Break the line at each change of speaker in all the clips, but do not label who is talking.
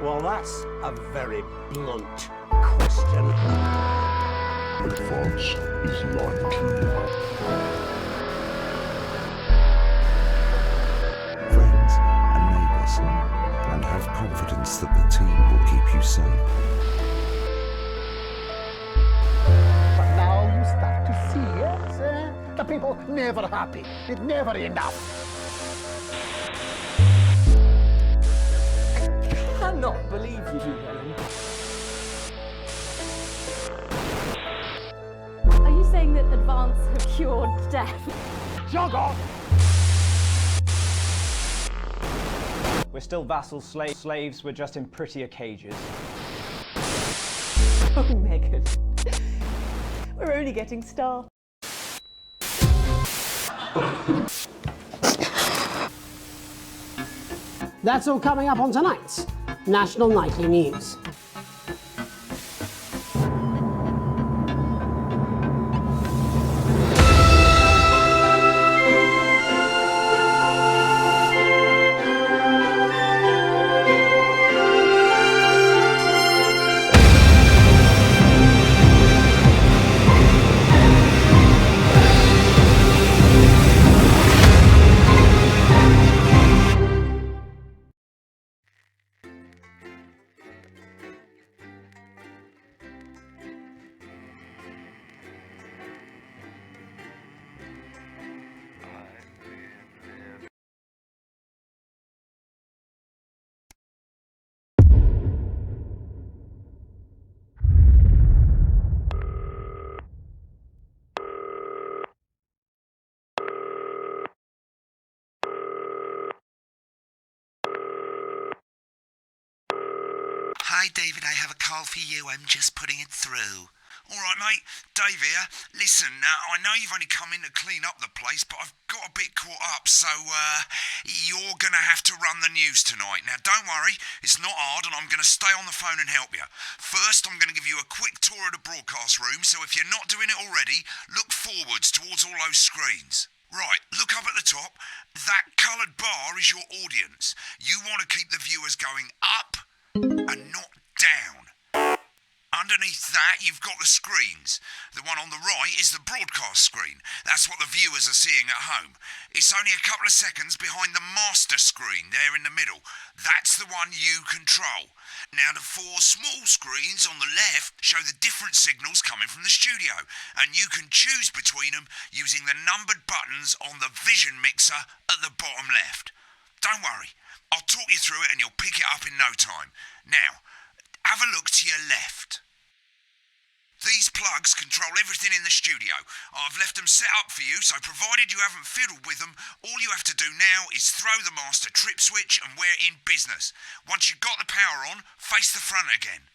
Well, that's a very blunt question.
Advance is lying to you. Friends and neighbours, and have confidence that the team will keep you safe.
But now you start to see, yes? The people never happy. It's never enough.
I cannot believe you, Helen.
Are you saying that Advance have cured death?
Jog off!
We're still vassals, slaves, we're just in prettier cages.
Oh, Megan. We're only getting started.
That's all coming up on tonight's National Nightly News.
Hi, David, I have a call for you. I'm just putting it through. All right, mate. Dave here. Listen, I know you've only come in to clean up the place, but I've got a bit caught up, so you're going to have to run the news tonight. Now, don't worry. It's not hard, and I'm going to stay on the phone and help you. First, I'm going to give you a quick tour of the broadcast room, so if you're not doing it already, look forwards towards all those screens. Right, look up at the top. That coloured bar is your audience. You want to keep the viewers going up and not down. Underneath that, you've got the screens. The one on the right is the broadcast screen. That's what the viewers are seeing at home. It's only a couple of seconds behind the master screen there in the middle. That's the one you control. Now, the four small screens on the left show the different signals coming from the studio, and you can choose between them using the numbered buttons on the vision mixer at the bottom left. Don't worry, I'll talk you through it and you'll pick it up in no time. Now, have a look to your left. These plugs control everything in the studio. I've left them set up for you, so provided you haven't fiddled with them, all you have to do now is throw the master trip switch and we're in business. Once you've got the power on, face the front again.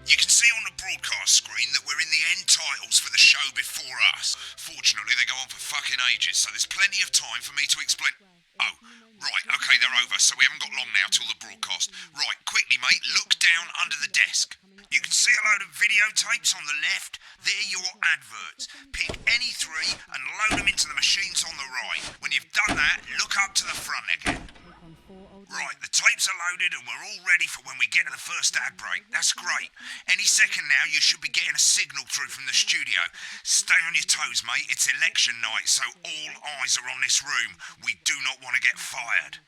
You can see on the broadcast screen that we're in the end titles for the show before us. Fortunately, they go on for fucking ages, so there's plenty of time for me to explain... Oh, right, okay, they're over, so we haven't got long now till the broadcast. Right, quickly, mate, look down under the desk. You can see a load of videotapes on the left. They're your adverts. Pick any three and load them into the machines on the right. When you've done that, look up to the front again. Right, the tapes are loaded and we're all ready for when we get to the first ad break. That's great. Any second now, you should be getting a signal through from the studio. Stay on your toes, mate. It's election night, so all eyes are on this room. We do not want to get fired.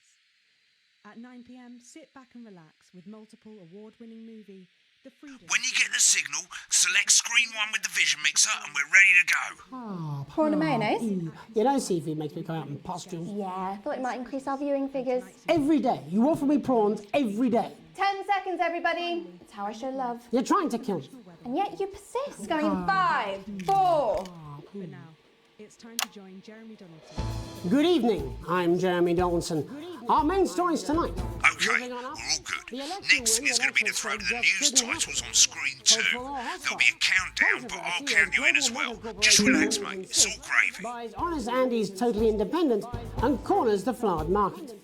At 9 p.m, sit back and relax with multiple award-winning movie, The Freedom...
When you get the signal, select screen 1 with the vision mixer and we're ready to go.
Prawn and mayonnaise?
You know seafood makes me come out in pustules.
Yeah, thought it might increase our viewing figures.
Every day. You offer me prawns every day.
10 seconds, everybody. It's how I show love.
You're trying to kill me.
And yet you persist. Going in 5, 4...
But now, it's time to join Jeremy Donaldson.
Good evening, I'm Jeremy Donaldson. Our main stories tonight.
Okay, we're all good. Next is going to be to throw to the news titles on screen 2. There'll be a countdown, but I'll count you in as well. Just relax, mate. It's all gravy.
Buys Honest Andy's Totally Independent and corners the flowered market.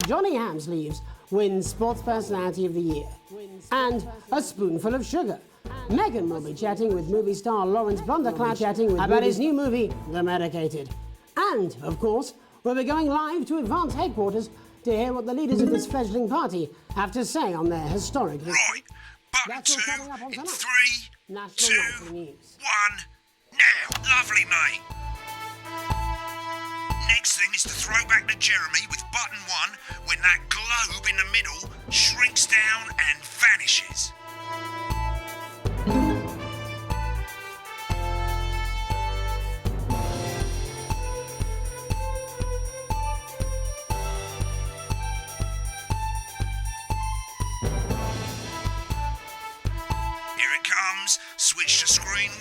Johnny Hamsleeves wins Sports Personality of the Year. And a spoonful of sugar. Megan will be chatting with movie star Lawrence Blunderclash about his new movie, The Medicated. And, of course, we'll be going live to Advance headquarters to hear what the leaders of this fledgling party have to say on their historic history.
Right, button
That's all
two
coming up on
in
tonight.
3,
National
2,
Nightly News.
1, now. Lovely, mate. Next thing is to throw back to Jeremy with button 1 when that globe in the middle shrinks down and vanishes. Here it comes. Switch to screen 1.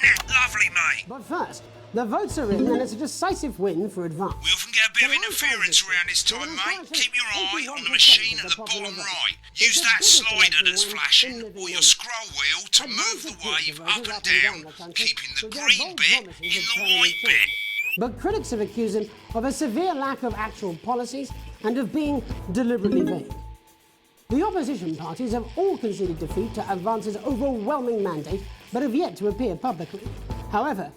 Now, lovely, mate.
But first, the votes are in and it's a decisive win for Advance.
We often get a bit of interference around this time, mate. Keep your eye on the machine at the bottom right. Use that slider that's flashing or your scroll wheel to move the wave up and down, keeping the green bit in the white bit.
But critics have accused him of a severe lack of actual policies and of being deliberately vague. The opposition parties have all conceded defeat to Advance's overwhelming mandate, but have yet to appear publicly. However,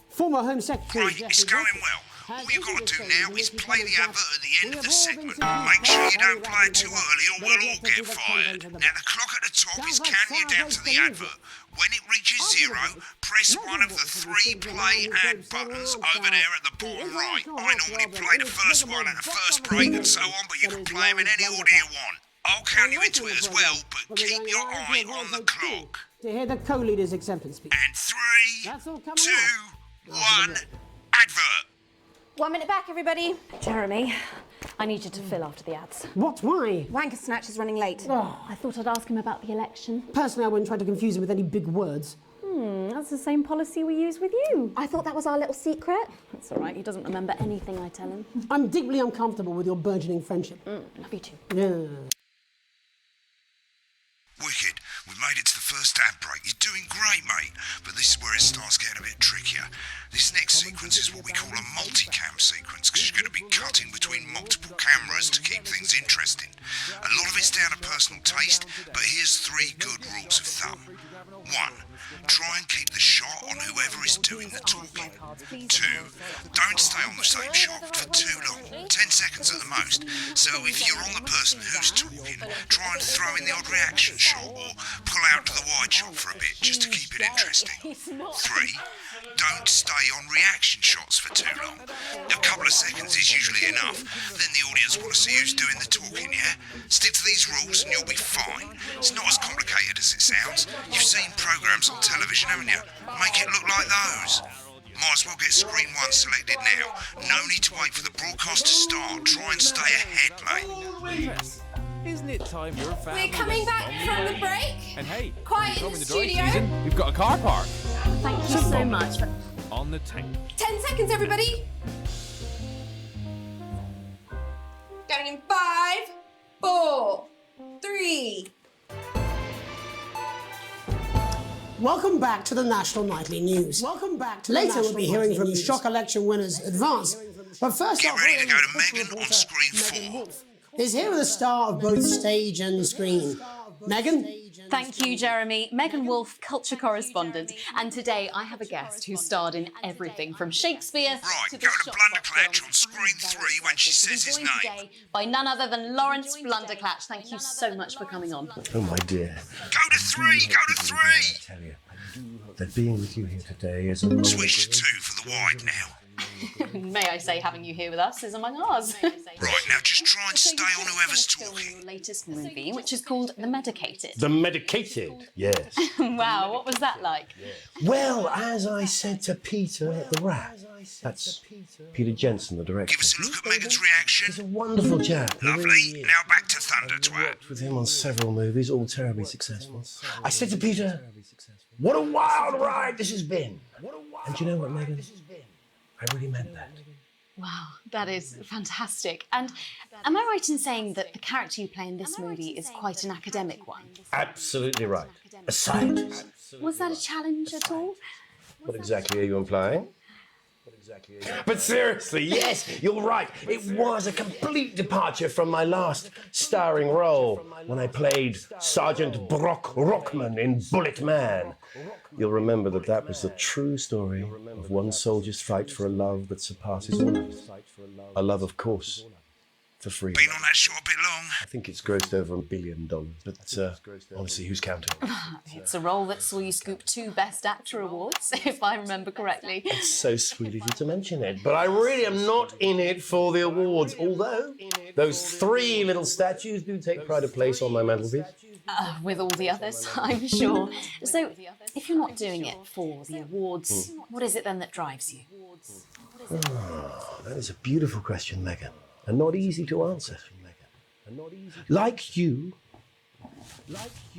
former Home Secretary
Right, it's going well. All you've got to do now is play the advert at the end of the segment. Make sure you don't play it too early or we'll all get fired. Now the clock at the top is counting you down to the advert. When it reaches 0, press one of the 3 play ad buttons over there at the bottom right. I normally play the first one at the first break and so on, but you can play them in any order you want. I'll count you into it as well, but keep your eye on the clock.
To hear the co-leader's acceptance speech.
And 3, 2, 1, advert.
1 minute back, everybody.
Jeremy, I need you to fill after the ads.
What? Why?
Wanker Snatch is running late.
I thought I'd ask him about the election.
Personally, I wouldn't try to confuse him with any big words.
That's the same policy we use with you.
I thought that was our little secret.
That's all right, he doesn't remember anything I tell him.
I'm deeply uncomfortable with your burgeoning friendship.
Love you too.
Yeah.
Wicked. We've made it to the first ad break. You're doing great, mate. But this is where it starts getting a bit trickier. This next sequence is what we call a multicam sequence, because you're going to be cutting between multiple cameras to keep things interesting. A lot of it's down to personal taste, but here's 3 good rules of thumb. 1. Try and keep the shot on whoever is doing the talking. 2. Don't stay on the same shot for too long, 10 seconds at the most. So if you're on the person who's talking, try and throw in the odd reaction shot or pull out to the wide shot for a bit just to keep it interesting. 3. Don't stay on reaction shots for too long. A couple of seconds is usually enough. Then the audience want to see who's doing the talking, yeah? Stick to these rules and you'll be fine. It's not as complicated as it sounds. You've seen programs on television, haven't you? Make it look like those. Might as well get screen 1 selected now. No need to wait for the broadcast to start. Try and stay ahead, mate.
Isn't it time your family
We're coming back from the break.
And hey,
Quiet in
come
the
the dry
studio.
season, we've got a car park
Thank you so much.
on the tank.
10 seconds, everybody. Going in 5, 4, 3.
Welcome back to the National Nightly News. Welcome back to Later we'll be hearing from shock election winners Advance. But first
Get
off,
ready to go to Megan on screen 4.
is here with a star of both stage and screen. Megan?
Thank you, Jeremy. Megan Wolfe, culture correspondent. And today I have a guest who starred in everything from Shakespeare
Right,
to
go
the
to
Shopbot
Blunderclatch
films.
on screen 3 when she says his
Joined
name.
today by none other than Lawrence Blunderclatch. Thank you so much for coming on.
Oh, my dear.
Go to 3, go to 3.
I tell you that being with you here today is a...
Switch to 2 for the wide now.
May I say, having you here with us is among ours.
Right, now just try and stay on whoever's talking.
Your latest movie, which is called The Medicated.
The Medicated, yes.
Wow, what was that like?
Well, as I said to Peter at the Rat, that's Peter Jensen, the director.
Give us a look at Megan's reaction.
He's a wonderful chap. he
Lovely.
really is.
Now back to Thunder Twat.
Worked with him on several movies, all terribly successful. I said to Peter, what a wild ride this has been. And do you know what, Megan? I really meant that.
Wow, that is fantastic. And am I right in saying that the character you play in this movie is quite an academic one?
Absolutely right. A scientist.
Was that a challenge at all?
What exactly are you implying? But seriously, yes, you're right. It was a complete departure from my last starring role when I played Sergeant Brock Rockman in Bullet Man. You'll remember that was the true story of one soldier's fight for a love that surpasses all others. A love, of course, for freedom.
Been on that show a bit long?
I think it's grossed over $1 billion, but honestly, who's counting?
It's a role that saw you scoop 2 Best Actor awards, if I remember correctly.
It's so sweet of you to mention it, but I really am not in it for the awards, although those 3 little statues do take pride of place on my mantelpiece.
With all the others, I'm sure. So, if you're not doing it for the awards, what is it then that drives you?
Oh, that is a beautiful question, Megan, and not easy to answer. Like you,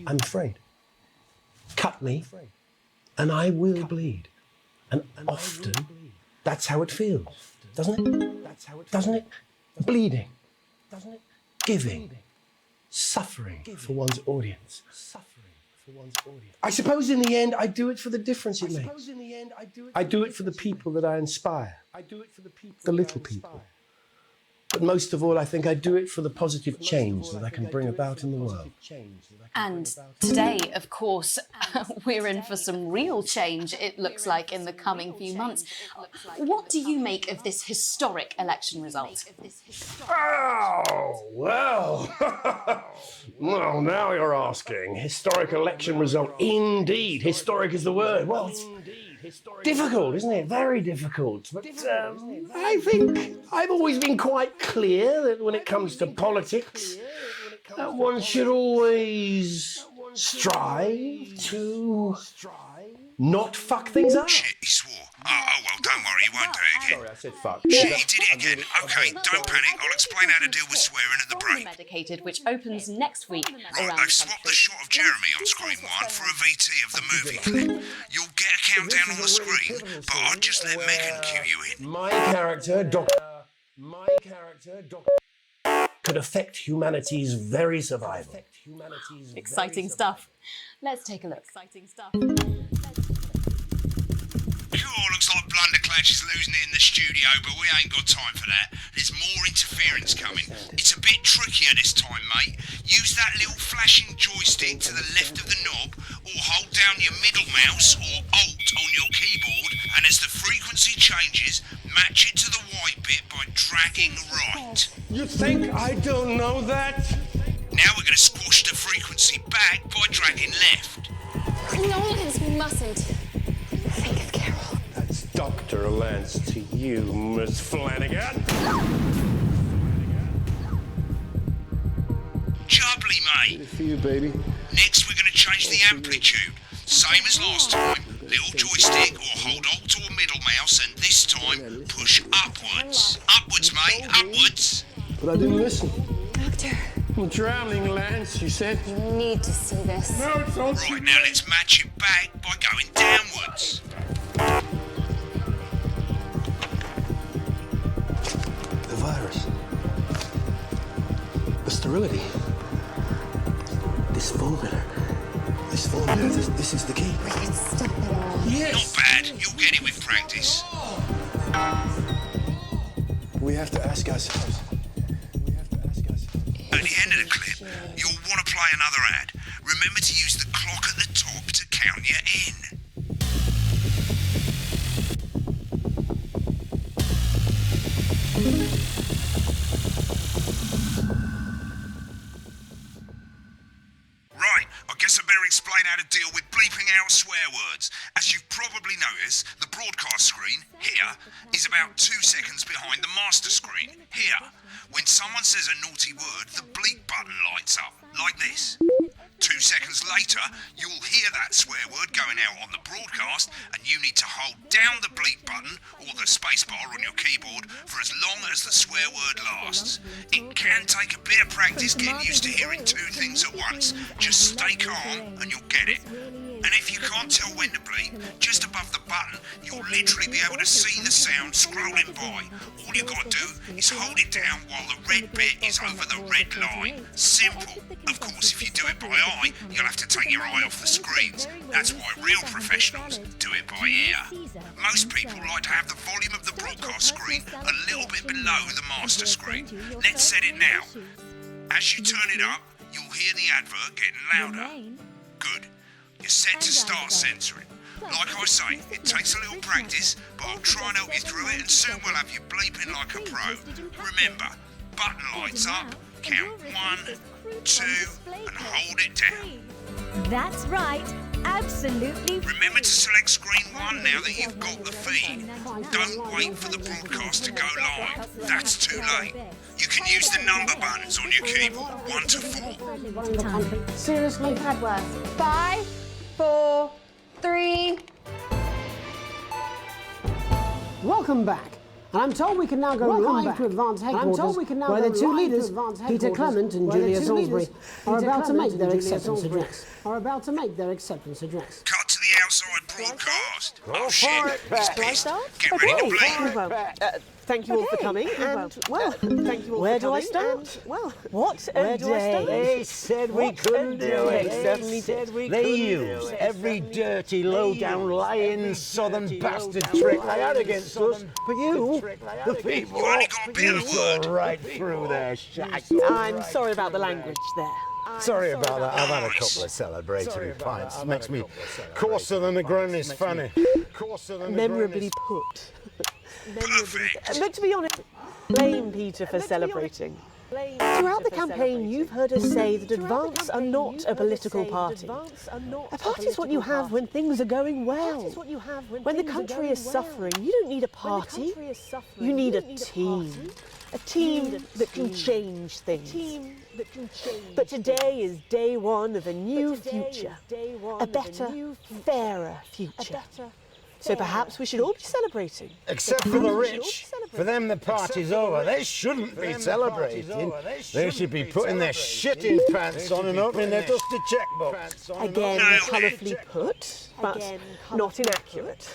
I'm afraid. Cut me, and I will bleed. And often, that's how it feels, doesn't it? Doesn't it? Bleeding. Doesn't it? Giving. Suffering for one's audience. I suppose in the end, I do it for the difference it makes. I do it for the people that I inspire. The little people. But most of all, I think I do it for the positive change that I can bring about in the world.
And today, of course, we're in for some real change, it looks like, in the coming few months. What do you make of this historic election result?
Oh, well. Well, now you're asking. Historic election result. Indeed. Historic is the word. Well, it's difficult, isn't it? Very difficult. But I think I've always been quite clear that when it comes to politics, one should always strive to not fuck things up.
Shit, he swore. Oh, well, don't worry, he won't do it again.
Sorry, I said fuck.
Shit, he did it again. Okay, don't panic. I'll explain how to deal with swearing at the break.
Medicated, which opens next week.
Right, they've swapped the shot of Jeremy on screen 1 for a VT of the movie clip. You'll get a countdown on the screen, but I'll just let Megan cue you in.
My character, Doctor, could affect humanity's very survival.
Exciting stuff. Let's take a look.
Cool, looks like Blunderclatch is losing it in the studio, but we ain't got time for that. There's more interference coming. It's a bit trickier this time, mate. Use that little flashing joystick to the left of the knob, or hold down your middle mouse or Alt on your keyboard, and as the frequency changes, match it to the white bit by dragging right.
You think I don't know that?
Now we're going to squash the frequency back by dragging left.
No, Lance, we mustn't. Think of Carol.
That's Dr. Lance to you, Miss Flanagan.
Jubbly, mate.
Good for you, baby.
Next, we're going to change the amplitude. Same as last time. Little joystick or hold Alt or middle mouse, and this time, push upwards. Upwards, mate, upwards.
But I didn't listen.
Doctor.
I'm drowning, Lance, you said.
You need to see this.
No, it's not.
Right, now let's match it back by going downwards.
The virus. The sterility. This formula. This is the key.
Let's stop it all.
Yes.
Not bad, you'll get it with practice.
We have to ask ourselves.
At the end of the clip, you'll want to play another ad. Remember to use the clock at the top to count you in. Right, I guess I better explain how to deal with bleeping out swear words. As you've probably noticed, the broadcast screen, here, is about 2 seconds behind the master screen, here. When someone says a naughty word, the bleep button lights up, like this. 2 seconds later, you'll hear that swear word going out on the broadcast, and you need to hold down the bleep button, or the space bar on your keyboard, for as long as the swear word lasts. It can take a bit of practice getting used to hearing 2 things at once. Just stay calm, and you'll get it. And if you can't tell when to bleep, just above the button, you'll literally be able to see the sound scrolling by. All you got to do is hold it down while the red bit is over the red line. Simple. Of course, if you do it by eye, you'll have to take your eye off the screens. That's why real professionals do it by ear. Most people like to have the volume of the broadcast screen a little bit below the master screen. Let's set it now. As you turn it up, you'll hear the advert getting louder. Good. You're set to start censoring. Like I say, it takes a little practice, but I'll try and help you through it, and soon we'll have you bleeping like a pro. Remember, button lights up, count 1, 2, and hold it down.
That's right. Absolutely.
Remember to select screen 1 now that you've got the feed. Don't wait for the broadcast to go live. That's too late. You can use the number buttons on your keyboard, 1 to 4.
Seriously?
Adworth. 5, 4, 3.
Welcome back. And I'm told we can now go live to Advanced Headquarters, where the two leaders, Peter Clement and Julia Salisbury, are about to make their acceptance address.
Cut to the outside broadcast. Oh shit, he's pissed. Get ready to bleep.
Thank you all for coming, and, well, thank you all where do I start? Well, what a day.
They said we couldn't do it. They certainly did. They used every dirty, low-down, lying southern bastard trick they had against us. But you, the people, you saw right through their shite.
I'm sorry about the language there.
Sorry about that. I've had a couple of celebratory pints. Makes me coarser than the Granny's fanny.
Memorably put. But to be honest, blame Peter for celebrating. Throughout the campaign, you've heard us say that Advance are not a political party. A party is what you have when things are going well. When the country is suffering, you don't need a party. You need a team. A team that can change things. But today is day one of a new future. A better, fairer future. So perhaps we should all be celebrating.
Except for the rich. For them, the party's over. They shouldn't be celebrating. They should be putting their shitting pants on and opening their dusty checkbooks.
Again, colourfully put, but not inaccurate.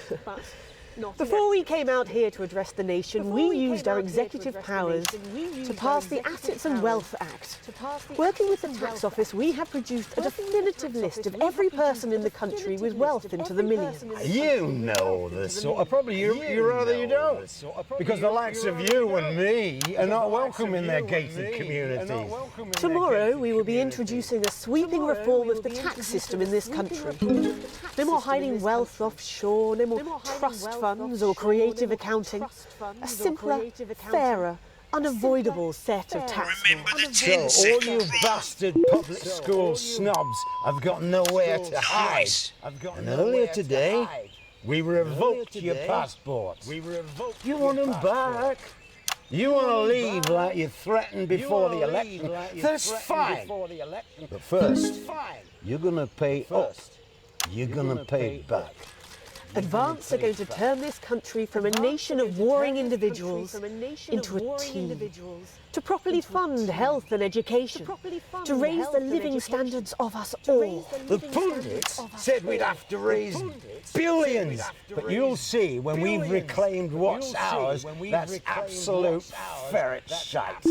Before we came out here to address the nation, we used our executive powers to pass the Assets and Wealth Act. Working with the tax office, we have produced a definitive list of every person in the country with wealth into the millions.
You know the sort of, probably you rather you don't. Because the likes of you and me are not welcome in their gated community.
Tomorrow we will be introducing a sweeping reform of the tax system in this country. No more hiding wealth offshore, no more trust funds or creative accounting. A simpler, fairer, unavoidable set of tax laws.
So all you bastard public school snobs have got nowhere to hide. And earlier today, we revoked your passports. You want them back? You want to leave like you threatened before the election? That's fine. But first, you're going to pay up. You're going to pay back.
Advance are going to turn this country from a nation of warring individuals into a team. To properly fund health and education. To raise the living standards of us all.
The pundits said we'd have to raise billions. But you'll see when we've reclaimed what's ours, that's absolute ferret shite.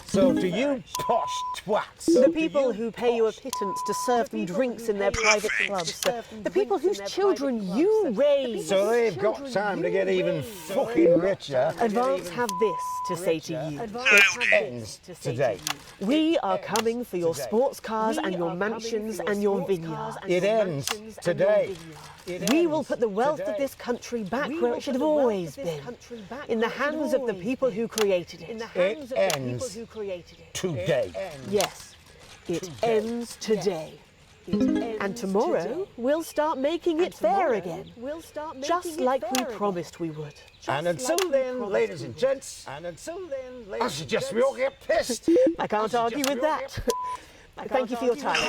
So to you posh twats.
The people who pay you a pittance to serve them drinks in their private clubs. The people whose children you raise.
So they've got time to get even fucking richer.
Advance have this to say to you.
It ends today.
We are coming for your sports cars and your mansions and your vineyards.
It ends today.
We will put the wealth of this country back where it should have always been. In the hands of the people who created it.
It ends today.
Yes, it ends today. And tomorrow, we'll start making it fair again. Just like we promised we would.
And until then, ladies and gents, I suggest we all get pissed.
I can't argue with that. Thank you for your time.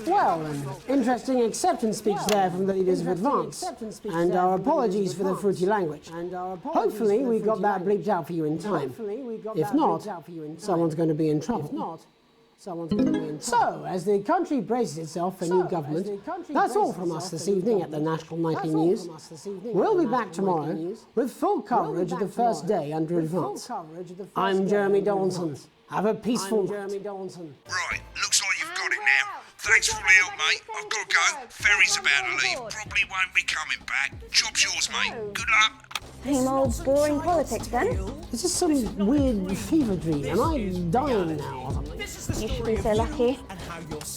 Well, an interesting acceptance speech there from the leaders of Advance, and our apologies for the fruity language. Hopefully we got that bleeped out for you in time. If not, someone's going to be in trouble. So, as the country braces itself for new government, that's all from us this evening at the National Nightly News. We'll be back tomorrow with full coverage of the first day under advance. I'm Jeremy Donaldson. Have a peaceful night.
Right, looks like you've got it now. Thanks for all the help, mate. I've got to go. Ferry's about to leave. Probably won't be coming back. Job's yours, mate. Good luck.
Same old boring politics then.
Is this some weird fever dream? Am I dying now or something?
You should be so lucky.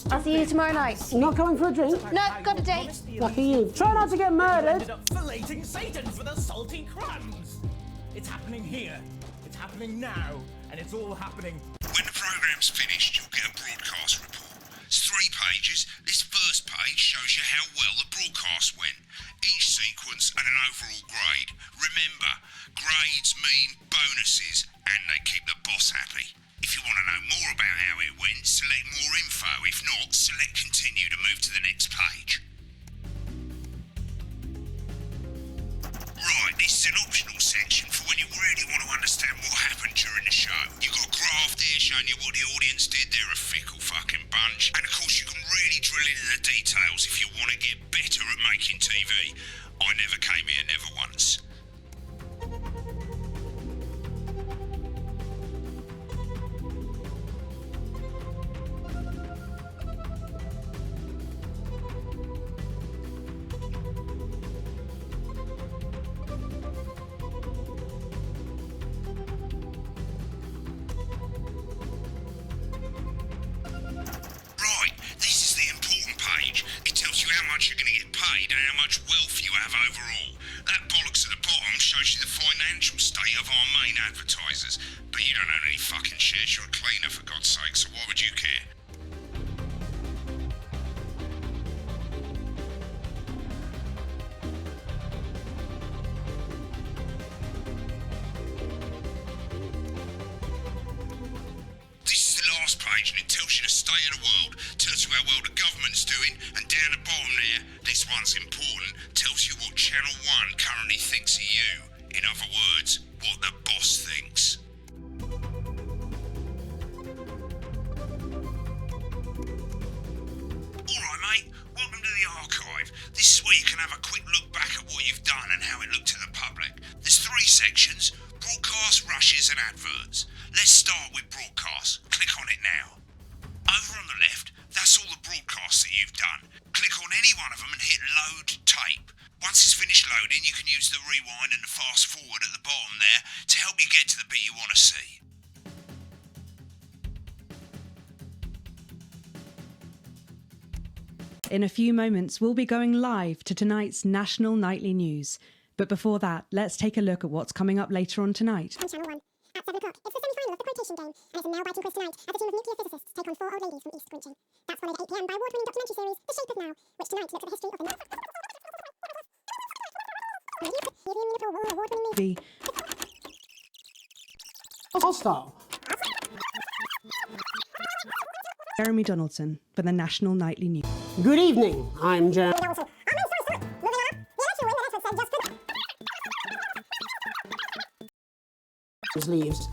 I'll see you tomorrow night.
Not coming for a drink?
No, got a date.
Lucky you. Try not to get murdered.
Filleting Satan for the salty crumbs. It's happening here. It's happening now. And it's all happening.
When the programme's finished, you'll get a broadcast report. It's 3 pages. This first page shows you how well the broadcast went. Each sequence and an overall grade. Remember, grades mean bonuses, and they keep the boss happy. If you want to know more about how it went, select more info. If not, select continue to move to the next page. Right, this is an optional section for when you really want to understand what happened during the show. You've got a graph there showing you what the audience did. They're a fickle fucking bunch. And of course you can really drill into the details if you want to get better at making TV. I never came here, never once. You're going to get paid and how much wealth you have overall. That bollocks at the bottom shows you the financial state of our main advertisers. But you don't own any fucking shares, you're a cleaner for God's sake, so why would you care? This is the last page and it tells you the state of the world, tells you how well the government's doing, and down the bottom there, this one's important, tells you what Channel 1 currently thinks of you. In other words, what the boss thinks. Alright mate, welcome to the archive. This is where you can have a quick look back at what you've done and how it looked to the public. There's 3 sections: broadcast, rushes and adverts. Let's start with broadcast. Click on it now. Over on the left, that's all the broadcasts that you've done. Click on any one of them and hit load tape. Once it's finished loading, you can use the rewind and the fast forward at the bottom there to help you get to the bit you want to see.
In a few moments, we'll be going live to tonight's National Nightly News. But before that, let's take a look at what's coming up later on tonight.
On Channel 1, at 7 o'clock, it's the semi-final of the quotation game, and it's a nail-biting quiz tonight as a team of nuclear physicists take on 4 old ladies from East Screeching. That's followed at 8 p.m. by award-winning documentary series The Shape of Now, which tonight looks at the history of the award-winning movie.
Hostile.
Jeremy Donaldson for the National Nightly News.
Good evening, I'm Jeremy. Leaves.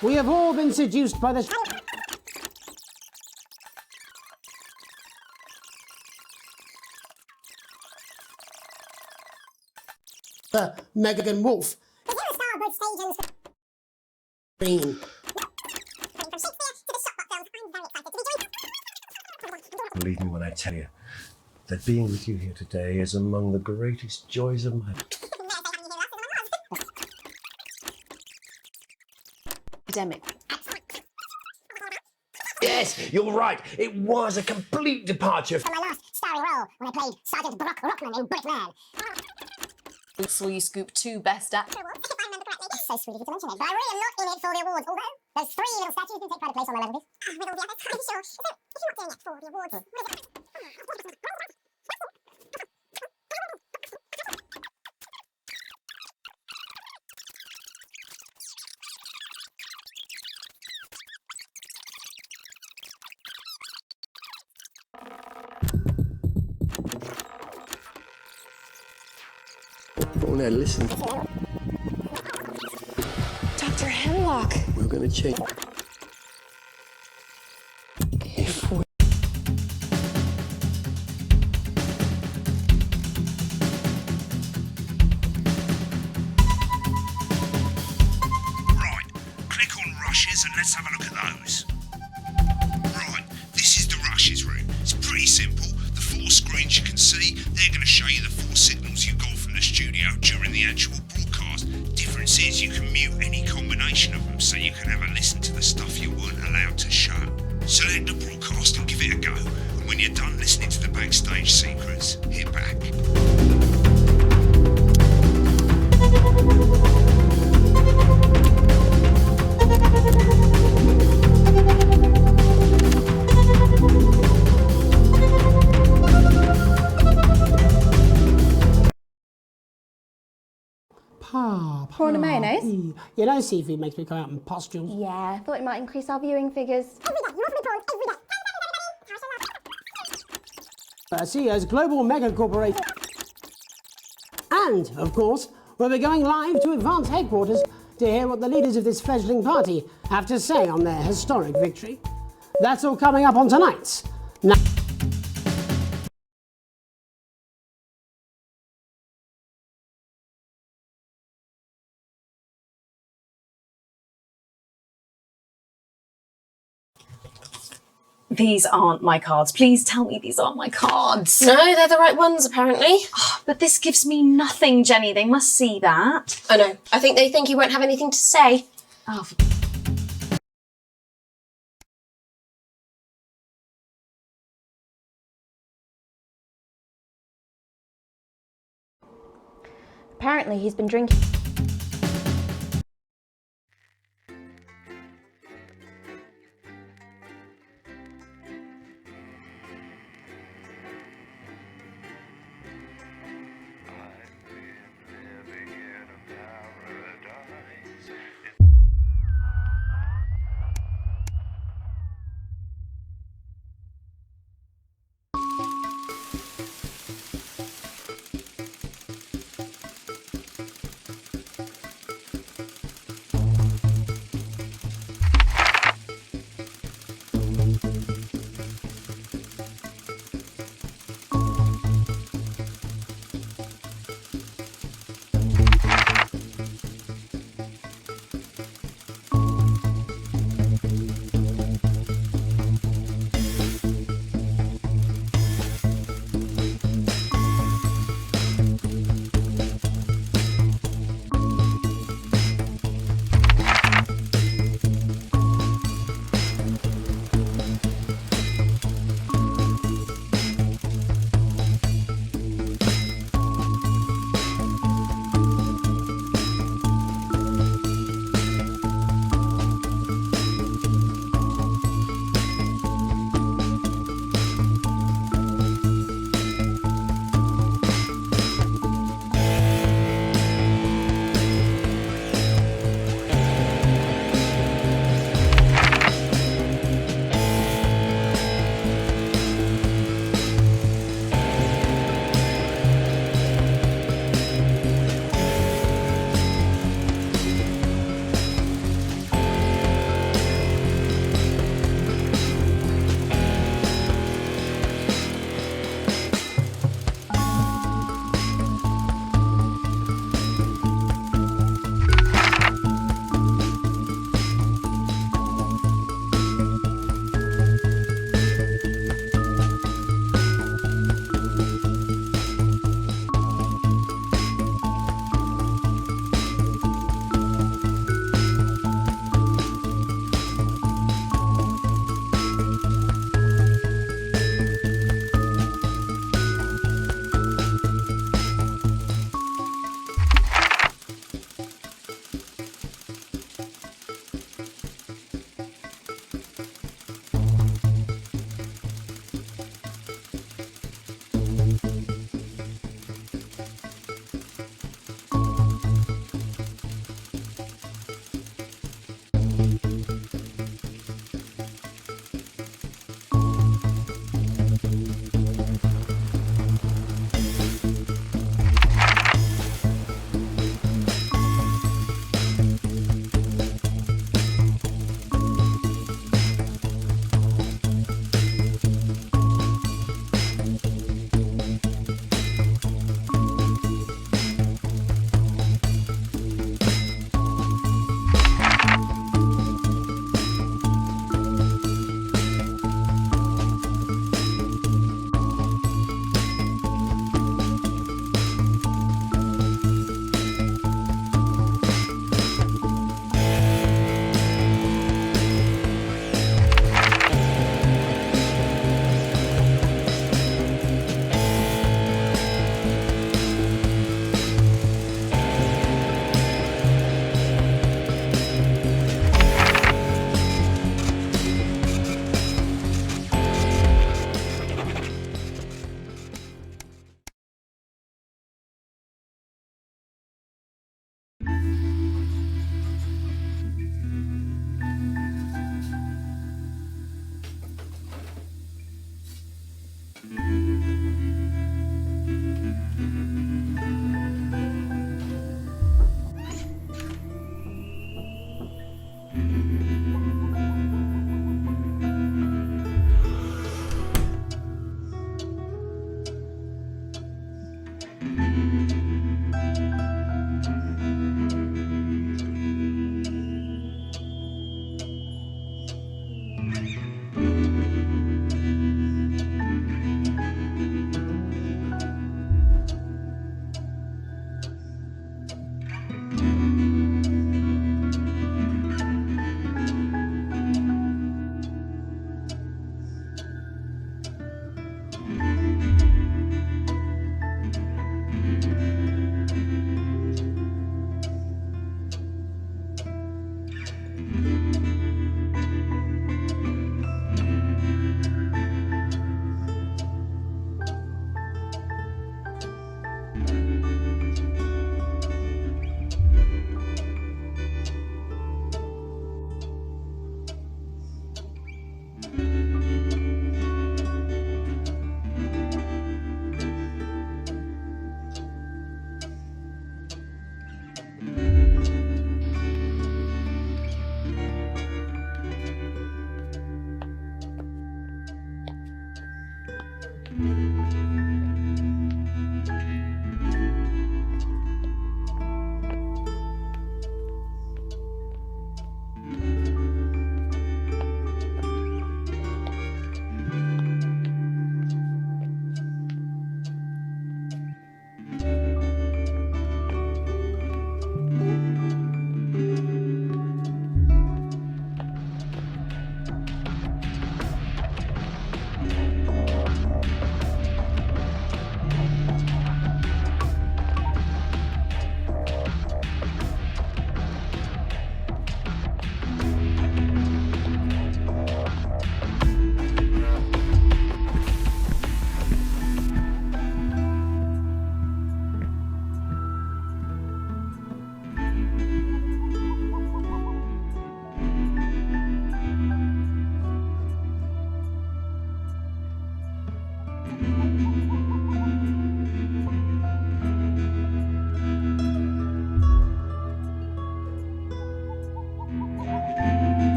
We have all been seduced by this. Megan Wolf. Green.
Believe me when I tell you that being with you here today is among the greatest joys of my life.
Academic.
Yes, you're right. It was a complete departure
from my last starring role when I played Sergeant Brock Rockman in Brickman.
Saw you scoop 2 Best Actor.
If I remember correctly. So sweet of you to mention it, but I really am not in it for the awards, although those 3 little statues do take pride of place on my mantelpiece. With all the others, I'm sure. So, if you're not doing it for the awards, what is it?
want to listen.
Dr. Hemlock.
We're going to change. If we...
Right, click on rushes and let's have a look at those. Right, this is the rushes room. It's pretty simple. The 4 screens you can see, they're going to show you the 4 signals you got from the studio during the actual broadcast. Difference is you can mute any combination of them so you can have a listen to the stuff you weren't allowed to show. Select the broadcast and give it a go. And when you're done listening to the backstage secrets, hit back.
Prawn and mayonnaise?
You know, seafood makes me go out in pustules.
Yeah, I thought it might increase our viewing figures.
CEO's global mega corporation. And, of course, we'll be going live to Advance headquarters to hear what the leaders of this fledgling party have to say on their historic victory. That's all coming up on tonight's.
These aren't my cards. Please tell me these aren't my cards.
No, they're the right ones, apparently.
Oh, but this gives me nothing, Jenny. They must see that.
Oh no, I think they think you won't have anything to say.
Oh.
Apparently he's been drinking.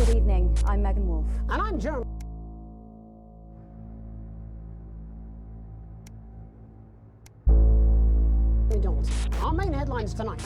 Good evening, I'm Megan Wolf.
And I'm Jeremy. Our main headlines tonight.